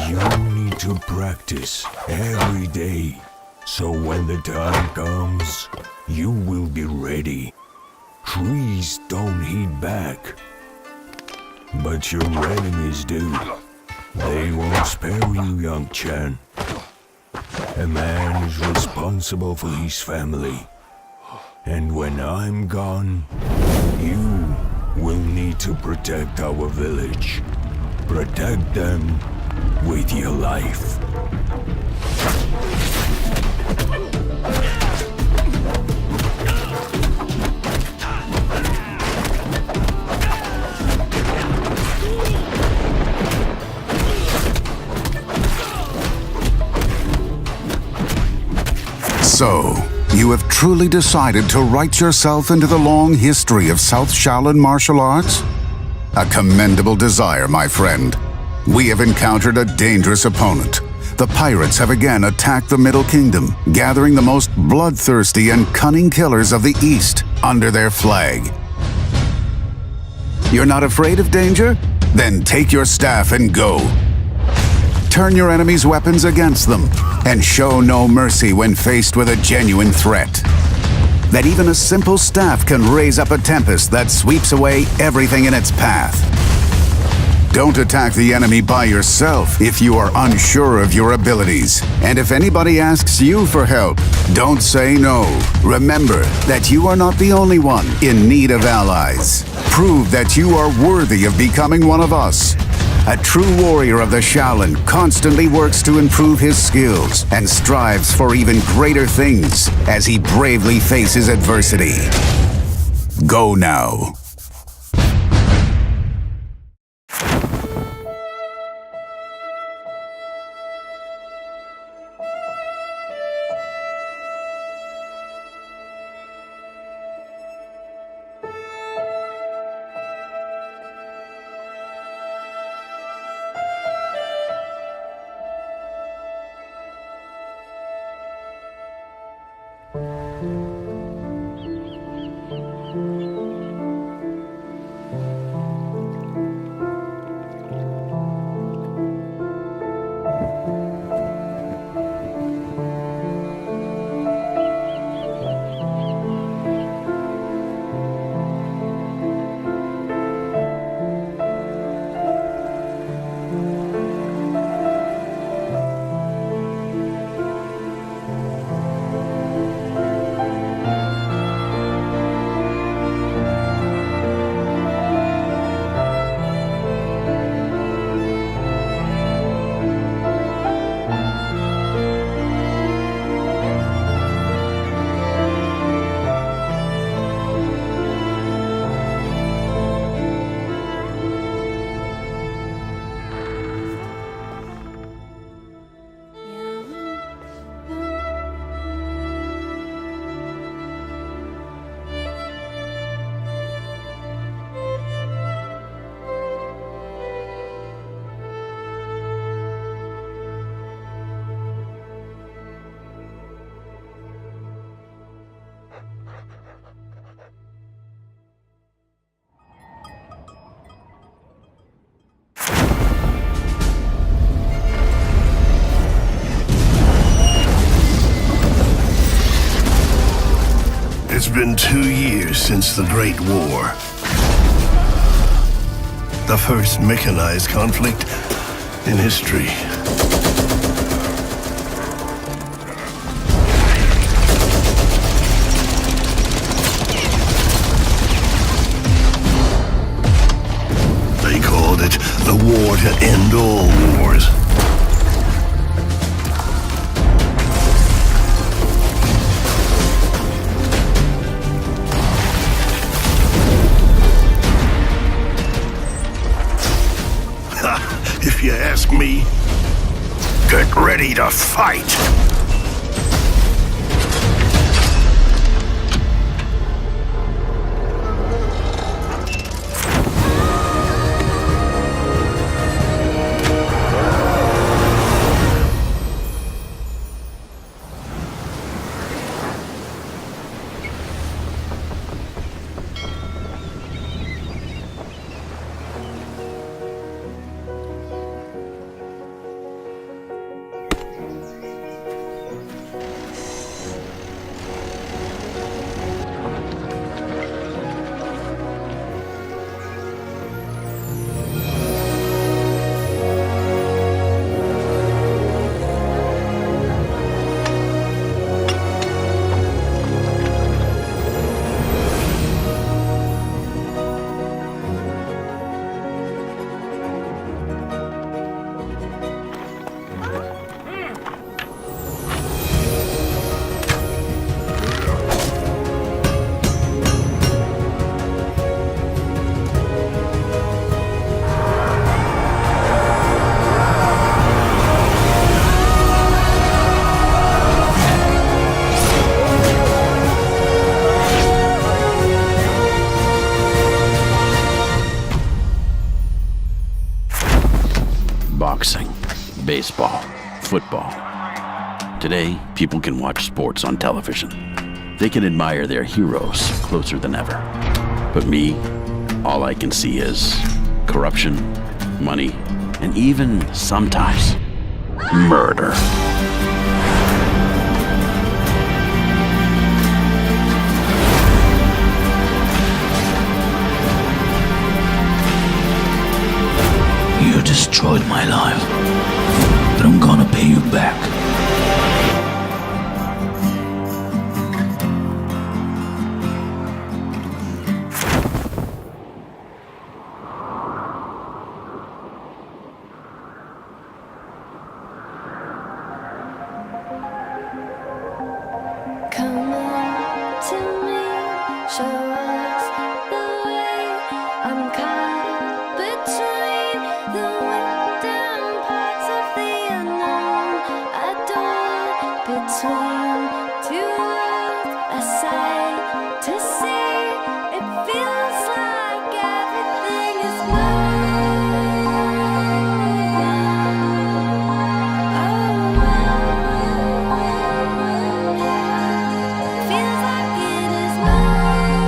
You need to practice every day, so when the time comes, you will be ready. Trees don't heat back, but your enemies do. They won't spare you, young Chan. A man is responsible for his family. And when I'm gone, you will need to protect our village. Protect them with your life. So, you have truly decided to write yourself into the long history of South Shaolin martial arts? A commendable desire, my friend. We have encountered a dangerous opponent. The pirates have again attacked the Middle Kingdom, gathering the most bloodthirsty and cunning killers of the East under their flag. You're not afraid of danger? Then take your staff and go. Turn your enemy's weapons against them, and show no mercy when faced with a genuine threat. That even a simple staff can raise up a tempest that sweeps away everything in its path. Don't attack the enemy by yourself if you are unsure of your abilities. And if anybody asks you for help, don't say no. Remember that you are not the only one in need of allies. Prove that you are worthy of becoming one of us. A true warrior of the Shaolin constantly works to improve his skills and strives for even greater things as he bravely faces adversity. Go now. It's been 2 years since the Great War. The first mechanized conflict in history. They called it the war to end all wars. If you ask me, get ready to fight! boxing, baseball, football. Today, people can watch sports on television. They can admire their heroes closer than ever. But me, all I can see is corruption, money, and even sometimes murder. You destroyed my life, but I'm gonna pay you back. Come on to me, show us the way. I'm caught between the wind and parts of the unknown. A door between two worlds, a sight to see. It feels like everything is moving. Feels like it is moving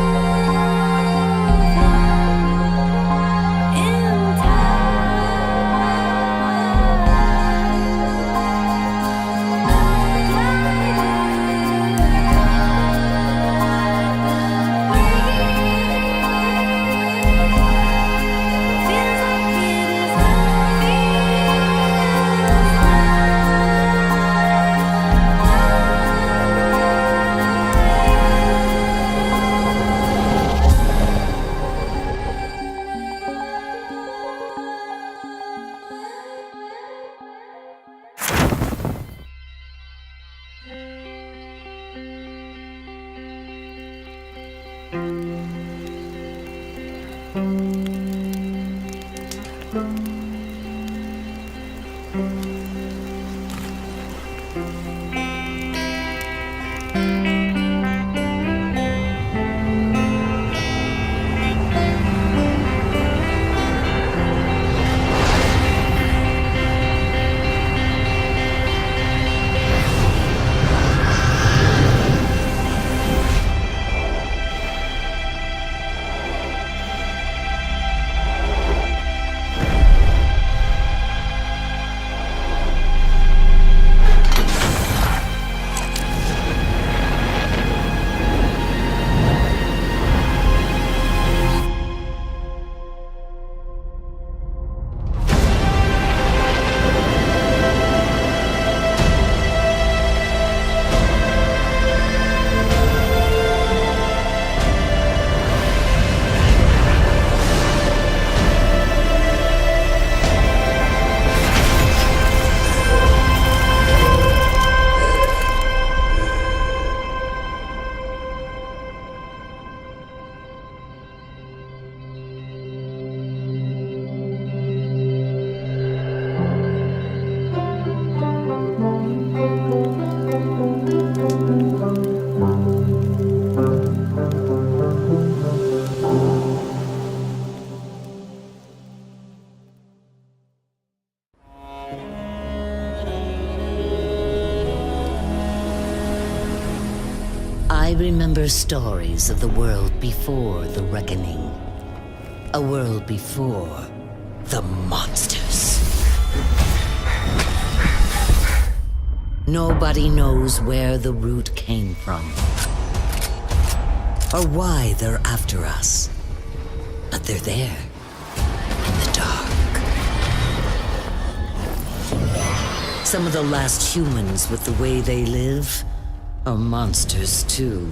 in I remember stories of the world before the reckoning. A world before the monsters. Nobody knows where the root came from, or why they're after us. But they're there, in the dark. Some of the last humans with the way they live are monsters too.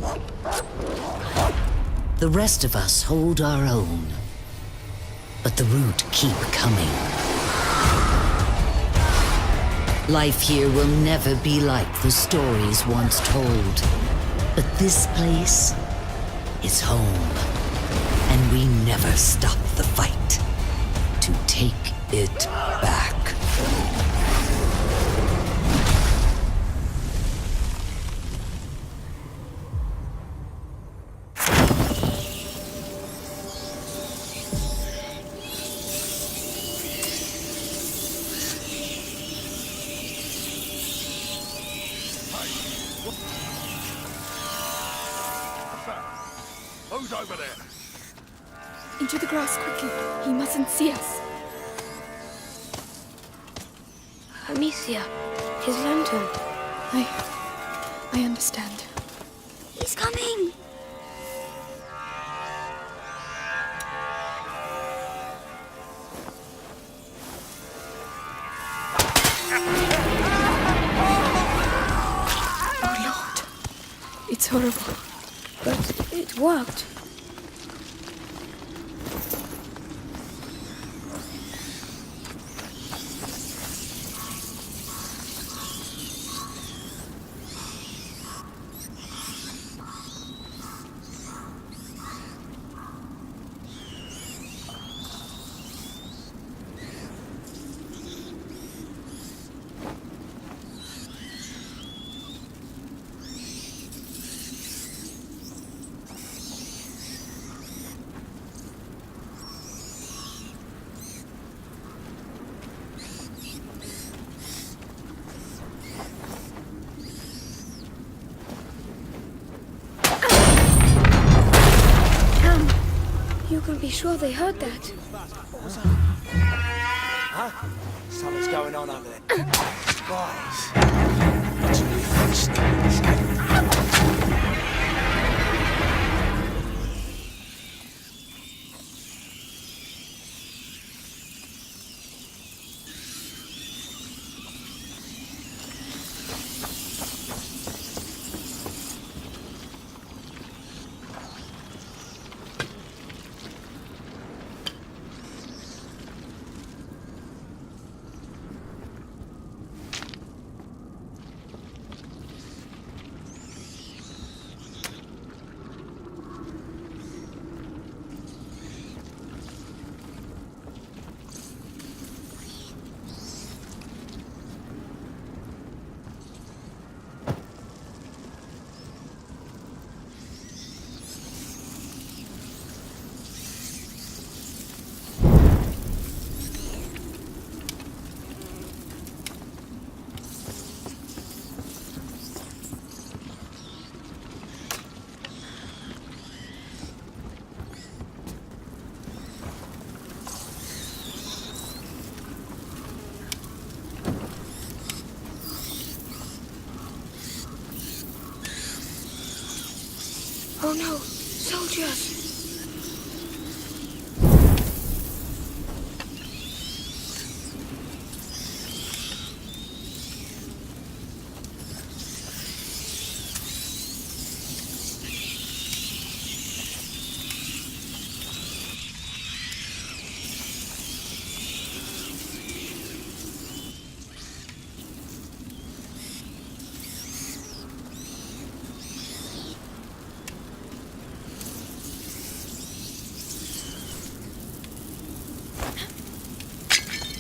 The rest of us hold our own, but the root keep coming. Life here will never be like the stories once told, but this place is home, and we never stop the fight to take it back. Into the grass quickly. He mustn't see us. Amicia, his lantern. I understand. He's coming! Oh Lord. It's horrible. But it worked. You can be sure they heard that. What was that? Huh? Something's going on over there. Guys. It's Oh no, soldiers!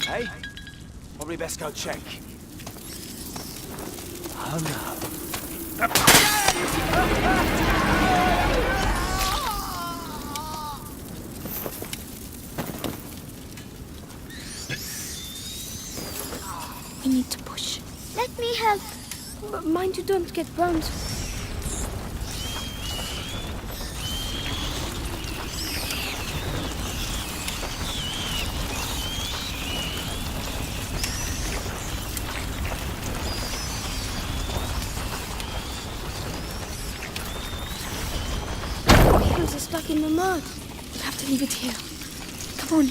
Hey? Probably best go check. Oh no. We need to push. Let me help. But mind you don't get burned. Wheels are stuck in the mud. We'll have to leave it here. Come on.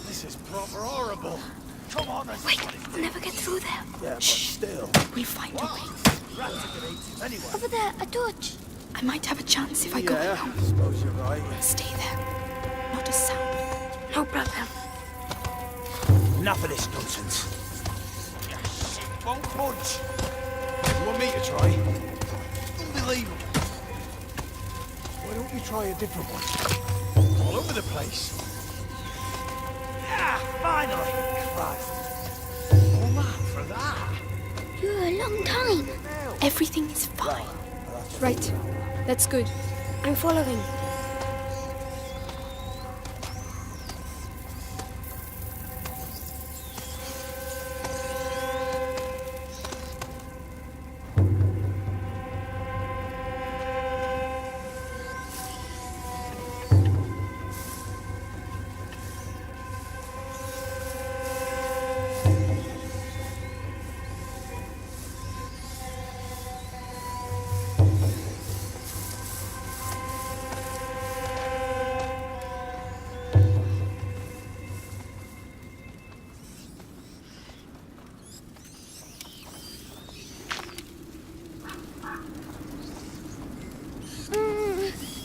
This is proper horrible. Come on, Wait, we'll never get through there. Yeah, but still. We'll find a way. Rats are gonna eat him anyway. Over there, a torch. I might have a chance if I go Yeah, alone. I suppose you're right. Stay there. Not a sound. No problem. Enough of this nonsense. Yeah, shit won't budge. You want me to try? Unbelievable. Why don't you try a different one? All over the place. Yeah, finally. Christ. All that for that. You're a long time. Everything is fine. I'll have to Right. That's good. I'm following.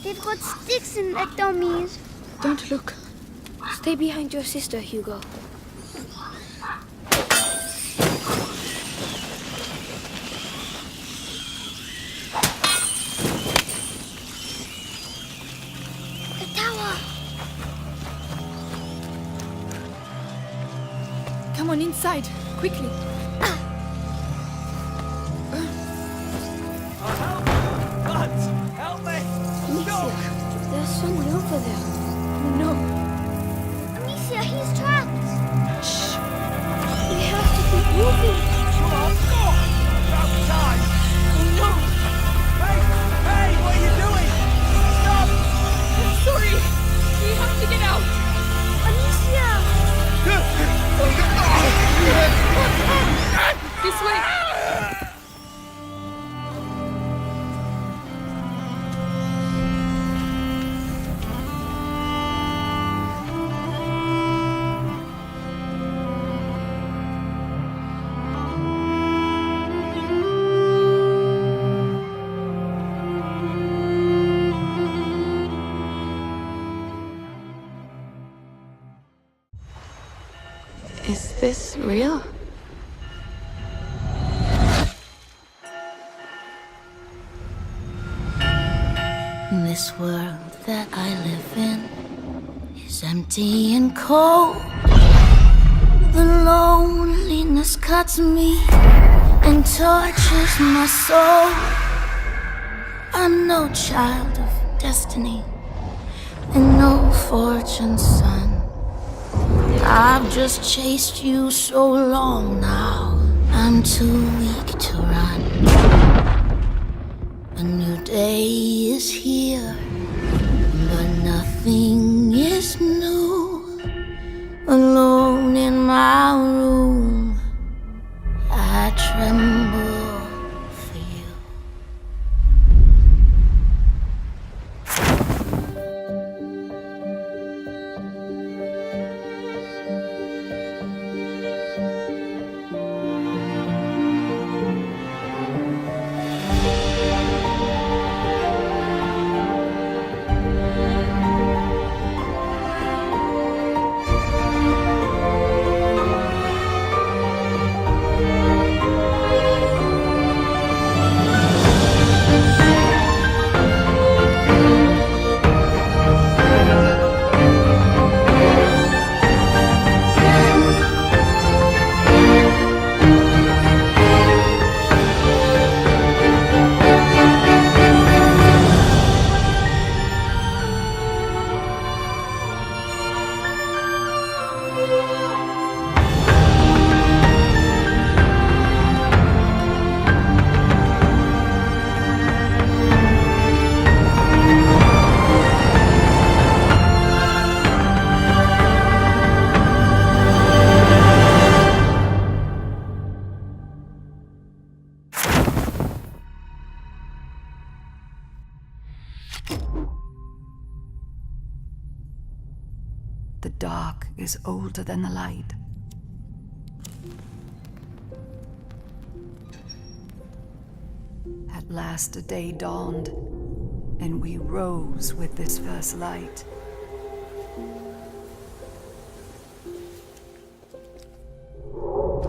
They've got sticks in their dummies. Don't look. Stay behind your sister, Hugo. The tower! Come on inside, quickly. Lads, help me! Amicia, there's someone over there. No. Amicia, he's trapped! Shh! We have to keep moving! Come on, go! About time! Oh no! Hey! Hey! What are you doing? Stop! I'm sorry! We have to get out! Amicia! This way! Is this real? This world that I live in is empty and cold. The loneliness cuts me and tortures my soul. I'm no child of destiny and no fortune's son. I've just chased you so long now, I'm too weak to run. A new day is here, but nothing is new. Alone in my room, I tremble for you. The dark is older than the light. At last a day dawned, and we rose with this first light.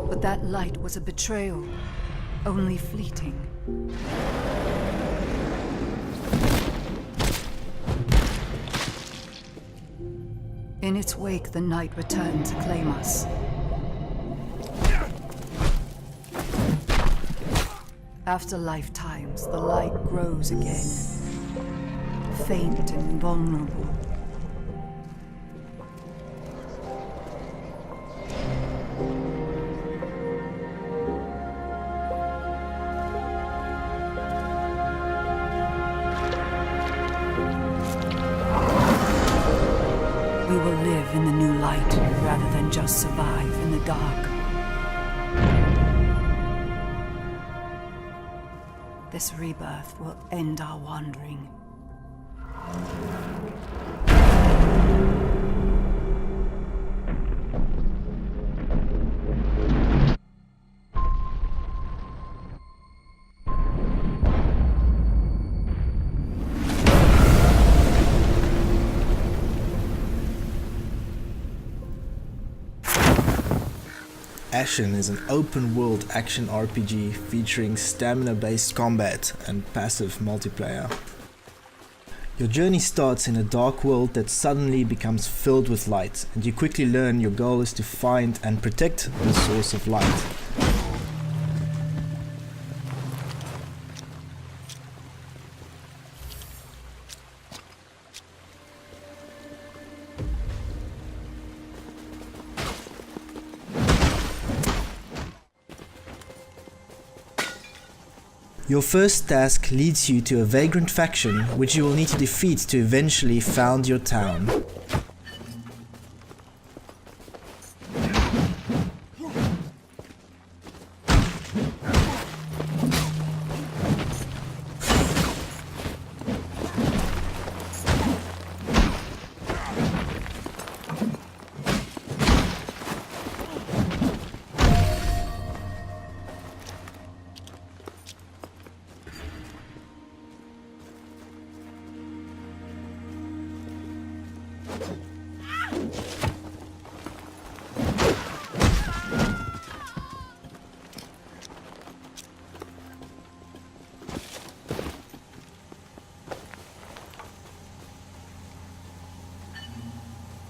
But that light was a betrayal, only fleeting. In its wake, the night returned to claim us. After lifetimes, the light grows again, faint and vulnerable. We will live in the new light rather than just survive in the dark. This rebirth will end our wandering. Ashen is an open-world action RPG featuring stamina-based combat and passive multiplayer. Your journey starts in a dark world that suddenly becomes filled with light, and you quickly learn your goal is to find and protect the source of light. Your first task leads you to a vagrant faction which you will need to defeat to eventually found your town.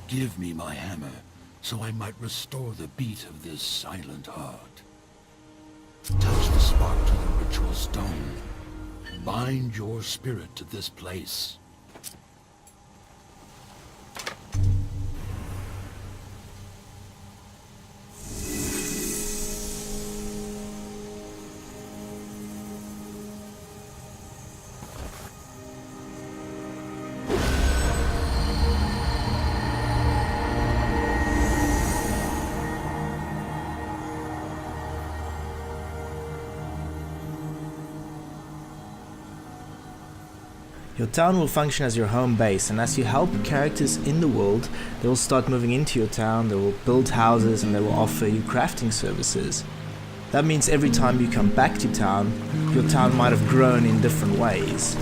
Give me my hammer, so I might restore the beat of this silent heart. Touch the spark to the ritual stone. Bind your spirit to this place. Your town will function as your home base, and as you help characters in the world, they will start moving into your town, they will build houses, and they will offer you crafting services. That means every time you come back to town, your town might have grown in different ways.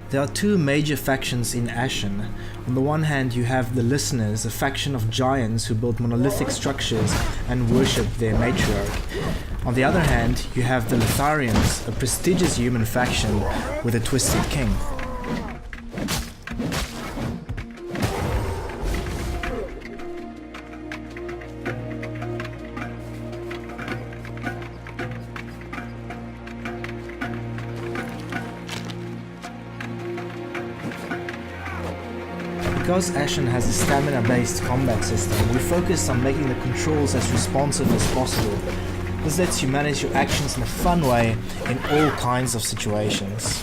There are two major factions in Ashen. On the one hand you have the Listeners, a faction of giants who build monolithic structures and worship their matriarch. On the other hand you have the Litharians, a prestigious human faction with a twisted king. Because Ashen has a stamina-based combat system, we focus on making the controls as responsive as possible. This lets you manage your actions in a fun way in all kinds of situations.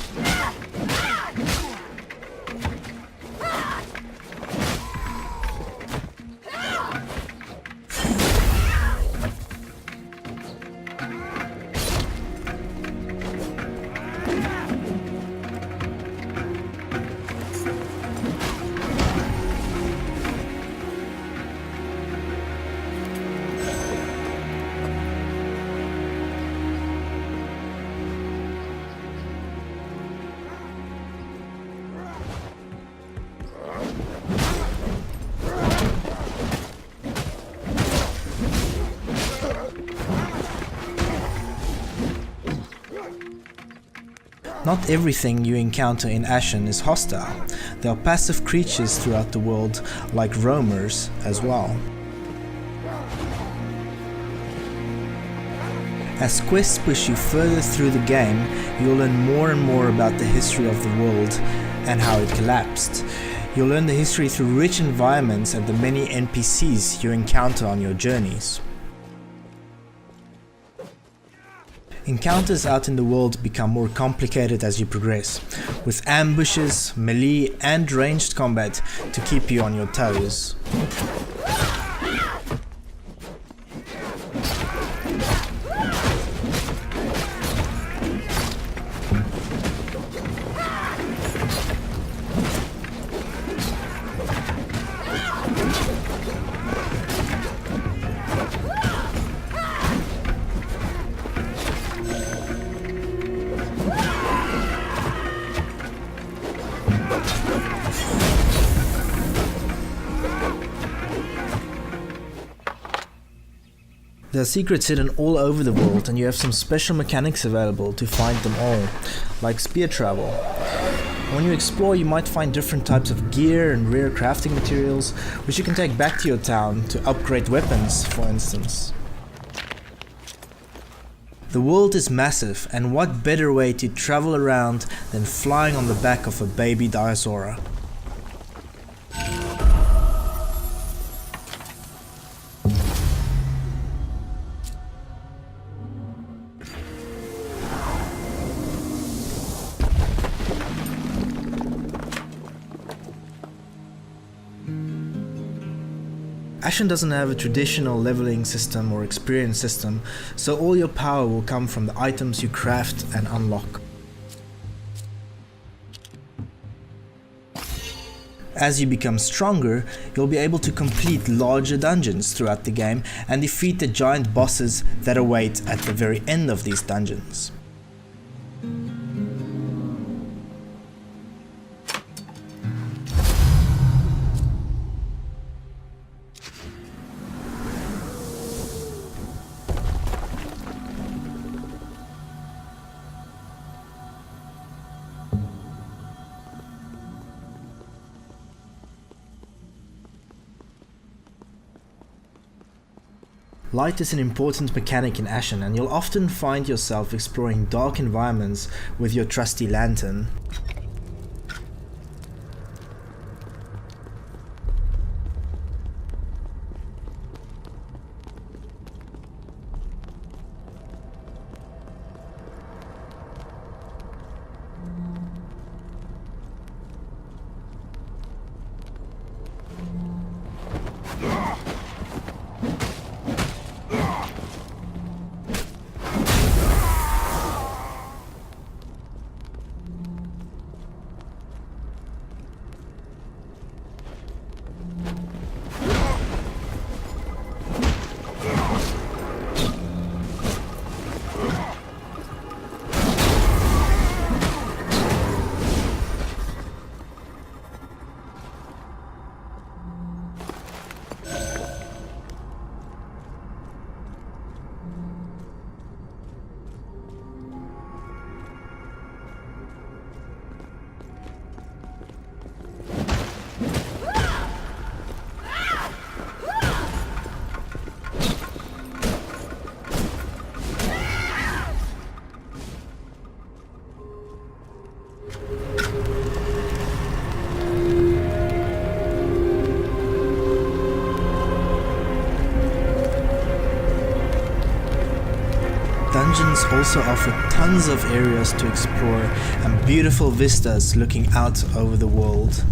Not everything you encounter in Ashen is hostile. There are passive creatures throughout the world, like roamers as well. As quests push you further through the game, you'll learn more and more about the history of the world and how it collapsed. You'll learn the history through rich environments and the many NPCs you encounter on your journeys. Encounters out in the world become more complicated as you progress, with ambushes, melee and ranged combat to keep you on your toes. There are secrets hidden all over the world, and you have some special mechanics available to find them all, like spear travel. When you explore, you might find different types of gear and rare crafting materials, which you can take back to your town to upgrade weapons, for instance. The world is massive, and what better way to travel around than flying on the back of a baby dinosaur? Ashen doesn't have a traditional leveling system or experience system, so all your power will come from the items you craft and unlock. As you become stronger, you'll be able to complete larger dungeons throughout the game and defeat the giant bosses that await at the very end of these dungeons. Light is an important mechanic in Ashen, and you'll often find yourself exploring dark environments with your trusty lantern. Dungeons also offer tons of areas to explore and beautiful vistas looking out over the world.